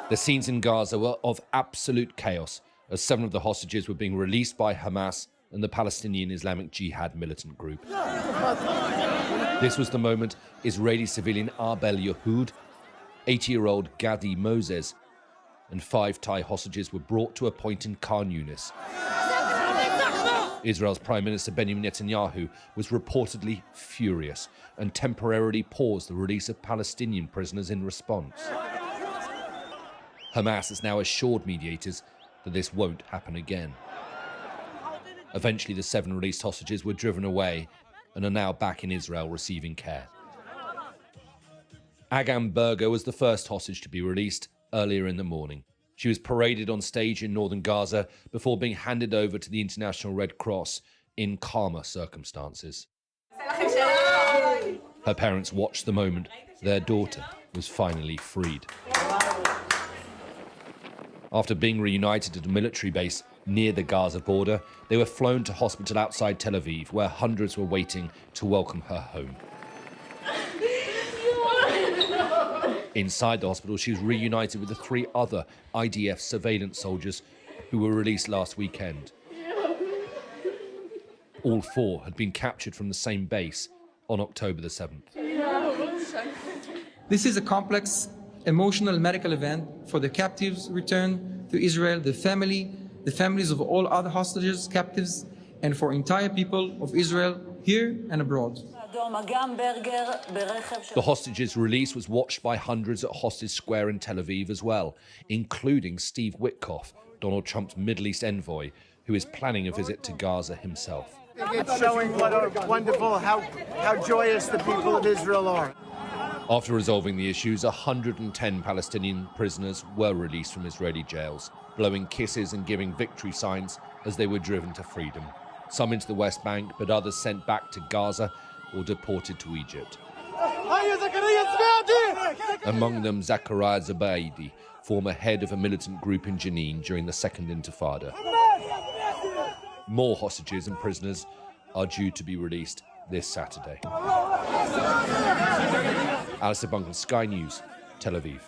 The scenes in Gaza were of absolute chaos as 7 of the hostages were being released by Hamas and the Palestinian Islamic Jihad militant group. This was the moment Israeli civilian Arbel Yehud, 80-year-old Gadi Moses, and 5 Thai hostages were brought to a point in Khan Younis. Israel's Prime Minister Benjamin Netanyahu was reportedly furious and temporarily paused the release of Palestinian prisoners in response. Hamas has now assured mediators that this won't happen again. Eventually, the 7 released hostages were driven away and are now back in Israel receiving care. Agam Berger was the first hostage to be released earlier in the morning. She was paraded on stage in northern Gaza before being handed over to the International Red Cross in calmer circumstances. Her parents watched the moment their daughter was finally freed. After being reunited at a military base near the Gaza border, they were flown to hospital outside Tel Aviv, where hundreds were waiting to welcome her home. Inside the hospital, she was reunited with the 3 other IDF surveillance soldiers who were released last weekend. All 4 had been captured from the same base on October the 7th. This is a complex, emotional medical event for the captives returned to Israel, the families of all other hostages, captives, and for entire people of Israel here and abroad. The hostages' release was watched by hundreds at Hostage Square in Tel Aviv as well, including Steve Witkoff, Donald Trump's Middle East envoy, who is planning a visit to Gaza himself. It's showing what wonderful, how joyous the people of Israel are. After resolving the issues, 110 Palestinian prisoners were released from Israeli jails, blowing kisses and giving victory signs as they were driven to freedom. Some into the West Bank, but others sent back to Gaza or deported to Egypt. Among them, Zachariah Zubaidi, former head of a militant group in Jenin during the Second Intifada. More hostages and prisoners are due to be released this Saturday. Alistair Bunkall, Sky News, Tel Aviv.